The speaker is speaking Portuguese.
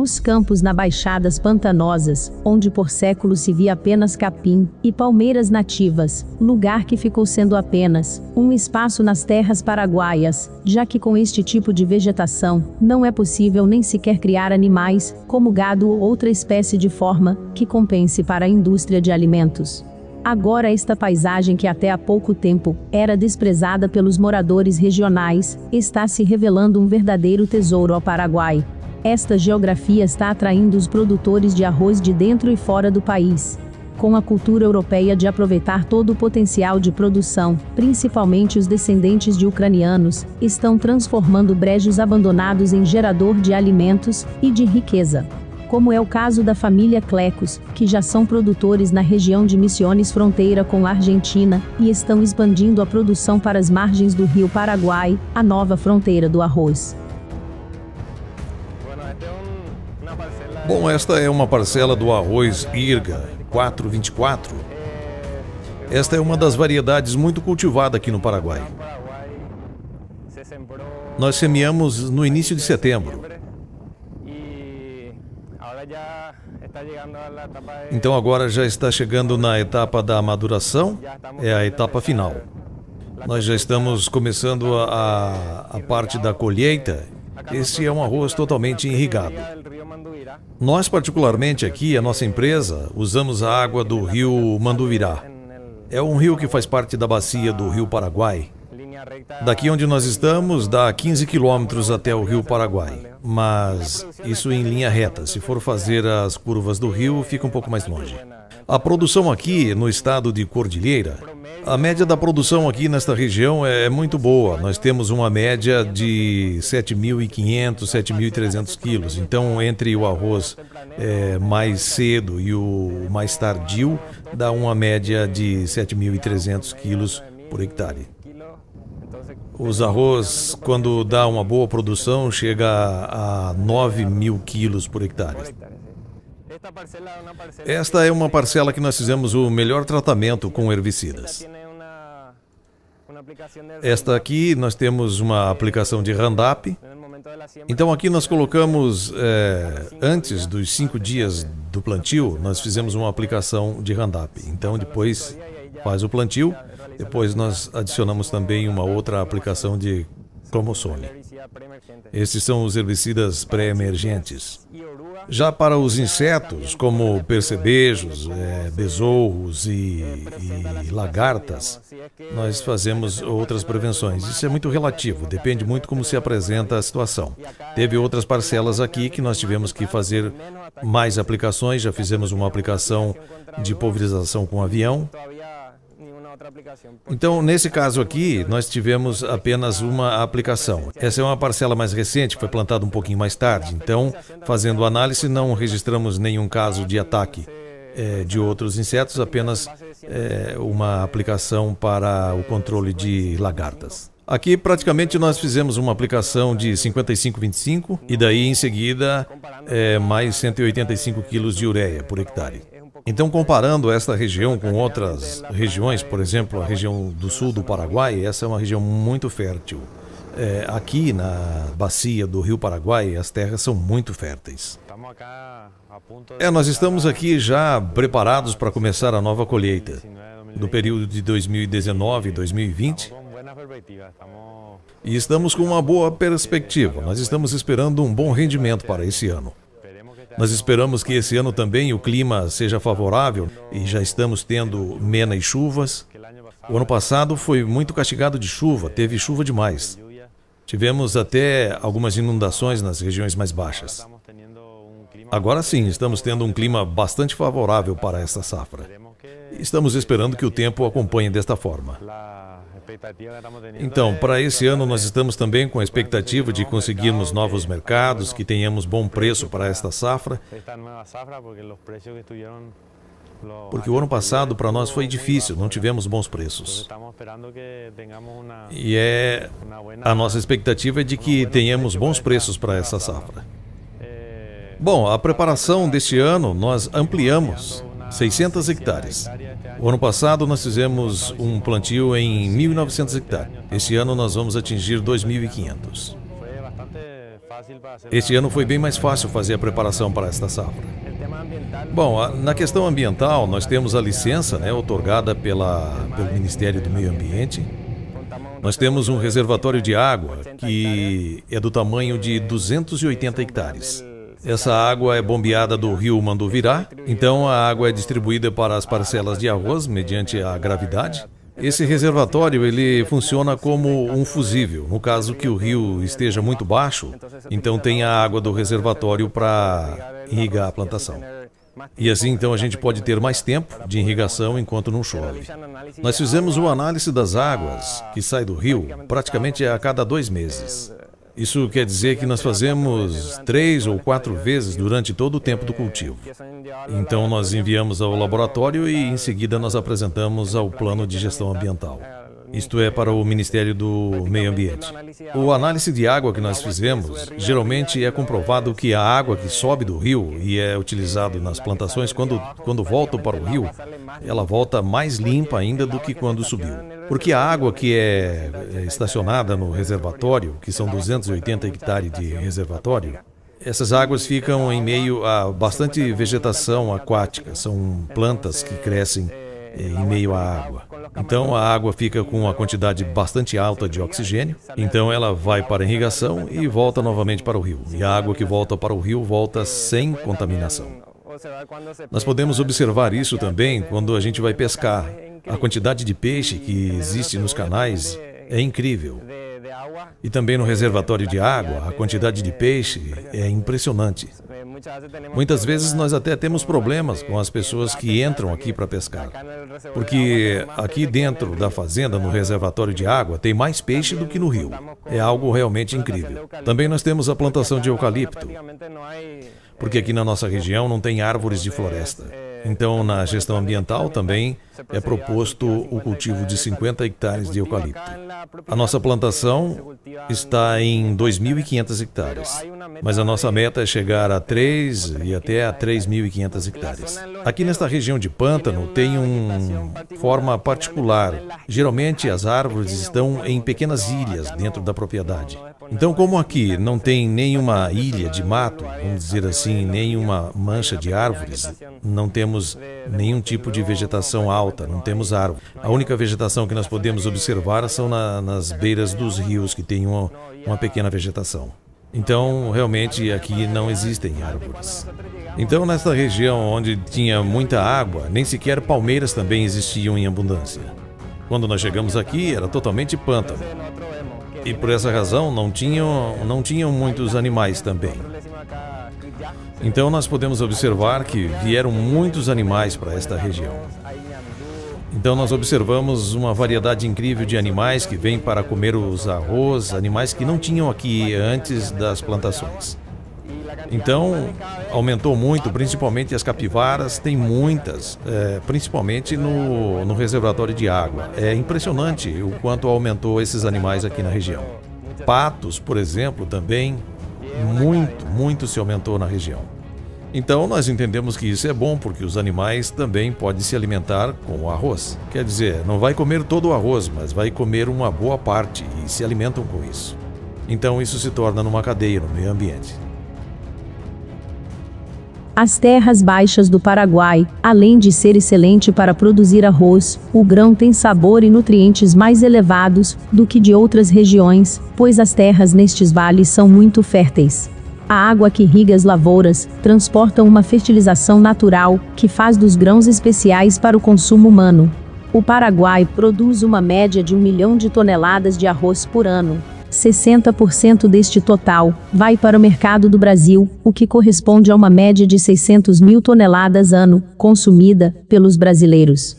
Os campos na baixadas pantanosas, onde por séculos se via apenas capim e palmeiras nativas, lugar que ficou sendo apenas um espaço nas terras paraguaias, já que com este tipo de vegetação, não é possível nem sequer criar animais, como gado ou outra espécie de forma que compense para a indústria de alimentos. Agora esta paisagem que até há pouco tempo era desprezada pelos moradores regionais, está se revelando um verdadeiro tesouro ao Paraguai. Esta geografia está atraindo os produtores de arroz de dentro e fora do país. Com a cultura europeia de aproveitar todo o potencial de produção, principalmente os descendentes de ucranianos, estão transformando brejos abandonados em gerador de alimentos e de riqueza. Como é o caso da família Clecos, que já são produtores na região de Misiones fronteira com a Argentina, e estão expandindo a produção para as margens do rio Paraguai, a nova fronteira do arroz. Bom, esta é uma parcela do arroz IRGA 424. Esta é uma das variedades muito cultivada aqui no Paraguai. Nós semeamos no início de setembro. Então agora já está chegando na etapa da maduração, é a etapa final. Nós já estamos começando a parte da colheita. Este é um arroz totalmente irrigado. Nós, particularmente aqui, a nossa empresa, usamos a água do rio Manduvirá. É um rio que faz parte da bacia do rio Paraguai. Daqui onde nós estamos, dá 15 quilômetros até o rio Paraguai. Mas isso em linha reta. Se for fazer as curvas do rio, fica um pouco mais longe. A produção aqui, no estado de Cordilheira, a média da produção aqui nesta região é muito boa. Nós temos uma média de 7.500, 7.300 quilos. Então, entre o arroz mais cedo e o mais tardio, dá uma média de 7.300 quilos por hectare. Os arroz, quando dá uma boa produção, chega a 9.000 quilos por hectare. Esta é uma parcela que nós fizemos o melhor tratamento com herbicidas. Esta aqui nós temos uma aplicação de Roundup. Então aqui nós colocamos, antes dos 5 dias do plantio, nós fizemos uma aplicação de Roundup. Então depois faz o plantio, depois nós adicionamos também uma outra aplicação de Clomosone. Esses são os herbicidas pré-emergentes. Já para os insetos, como percebejos, besouros e lagartas, nós fazemos outras prevenções. Isso é muito relativo, depende muito como se apresenta a situação. Teve outras parcelas aqui que nós tivemos que fazer mais aplicações, já fizemos uma aplicação de pulverização com avião. Então, nesse caso aqui, nós tivemos apenas uma aplicação. Essa é uma parcela mais recente, foi plantada um pouquinho mais tarde. Então, fazendo análise, não registramos nenhum caso de ataque de outros insetos, apenas uma aplicação para o controle de lagartas. Aqui, praticamente, nós fizemos uma aplicação de 55-25 e daí, em seguida, mais 185 quilos de ureia por hectare. Então, comparando esta região com outras regiões, por exemplo, a região do sul do Paraguai, essa é uma região muito fértil. Aqui na bacia do rio Paraguai, as terras são muito férteis. Nós estamos aqui já preparados para começar a nova colheita, do período de 2019 e 2020. E estamos com uma boa perspectiva. Nós estamos esperando um bom rendimento para esse ano. Nós esperamos que esse ano também o clima seja favorável e já estamos tendo menos chuvas. O ano passado foi muito castigado de chuva, teve chuva demais. Tivemos até algumas inundações nas regiões mais baixas. Agora sim, estamos tendo um clima bastante favorável para essa safra. Estamos esperando que o tempo acompanhe desta forma. Então, para esse ano nós estamos também com a expectativa de conseguirmos novos mercados, que tenhamos bom preço para esta safra, porque o ano passado para nós foi difícil, não tivemos bons preços. E a nossa expectativa é de que tenhamos bons preços para essa safra. Bom, a preparação deste ano nós ampliamos 600 hectares. O ano passado nós fizemos um plantio em 1.900 hectares. Este ano nós vamos atingir 2.500. Este ano foi bem mais fácil fazer a preparação para esta safra. Bom, na questão ambiental, nós temos a licença, otorgada pelo Ministério do Meio Ambiente. Nós temos um reservatório de água que é do tamanho de 280 hectares. Essa água é bombeada do rio Mandovirá, então a água é distribuída para as parcelas de arroz mediante a gravidade. Esse reservatório ele funciona como um fusível. No caso que o rio esteja muito baixo, então tem a água do reservatório para irrigar a plantação. E assim então a gente pode ter mais tempo de irrigação enquanto não chove. Nós fizemos uma análise das águas que saem do rio praticamente a cada 2 meses. Isso quer dizer que nós fazemos 3 ou 4 vezes durante todo o tempo do cultivo. Então nós enviamos ao laboratório e em seguida nós apresentamos ao plano de gestão ambiental. Isto é para o Ministério do Meio Ambiente. O análise de água que nós fizemos, geralmente é comprovado que a água que sobe do rio e é utilizada nas plantações, quando volta para o rio, ela volta mais limpa ainda do que quando subiu. Porque a água que é estacionada no reservatório, que são 280 hectares de reservatório, essas águas ficam em meio a bastante vegetação aquática, são plantas que crescem em meio à água. Então a água fica com uma quantidade bastante alta de oxigênio, então ela vai para a irrigação e volta novamente para o rio. E a água que volta para o rio volta sem contaminação. Nós podemos observar isso também quando a gente vai pescar. A quantidade de peixe que existe nos canais é incrível. E também no reservatório de água, a quantidade de peixe é impressionante. Muitas vezes nós até temos problemas com as pessoas que entram aqui para pescar, porque aqui dentro da fazenda, no reservatório de água, tem mais peixe do que no rio. É algo realmente incrível. Também nós temos a plantação de eucalipto, porque aqui na nossa região não tem árvores de floresta. Então, na gestão ambiental também é proposto o cultivo de 50 hectares de eucalipto. A nossa plantação está em 2.500 hectares, mas a nossa meta é chegar a 3 e até a 3.500 hectares. Aqui nesta região de pântano tem uma forma particular. Geralmente as árvores estão em pequenas ilhas dentro da propriedade. Então, como aqui não tem nenhuma ilha de mato, vamos dizer assim, nenhuma mancha de árvores, não temos nenhum tipo de vegetação alta, não temos árvore. A única vegetação que nós podemos observar são nas beiras dos rios, que tem uma pequena vegetação. Então, realmente, aqui não existem árvores. Então, nesta região onde tinha muita água, nem sequer palmeiras também existiam em abundância. Quando nós chegamos aqui, era totalmente pântano. E por essa razão não tinham muitos animais também. Então nós podemos observar que vieram muitos animais para esta região. Então nós observamos uma variedade incrível de animais que vêm para comer os arroz, animais que não tinham aqui antes das plantações. Então aumentou muito, principalmente as capivaras, tem muitas, principalmente no reservatório de água. É impressionante o quanto aumentou esses animais aqui na região. Patos, por exemplo, também, muito se aumentou na região. Então nós entendemos que isso é bom, porque os animais também podem se alimentar com o arroz. Quer dizer, não vai comer todo o arroz, mas vai comer uma boa parte e se alimentam com isso. Então isso se torna numa cadeia no meio ambiente. As terras baixas do Paraguai, além de ser excelente para produzir arroz, o grão tem sabor e nutrientes mais elevados do que de outras regiões, pois as terras nestes vales são muito férteis. A água que irriga as lavouras transporta uma fertilização natural que faz dos grãos especiais para o consumo humano. O Paraguai produz uma média de 1 milhão de toneladas de arroz por ano. 60% deste total vai para o mercado do Brasil, o que corresponde a uma média de 600 mil toneladas ano, consumida pelos brasileiros.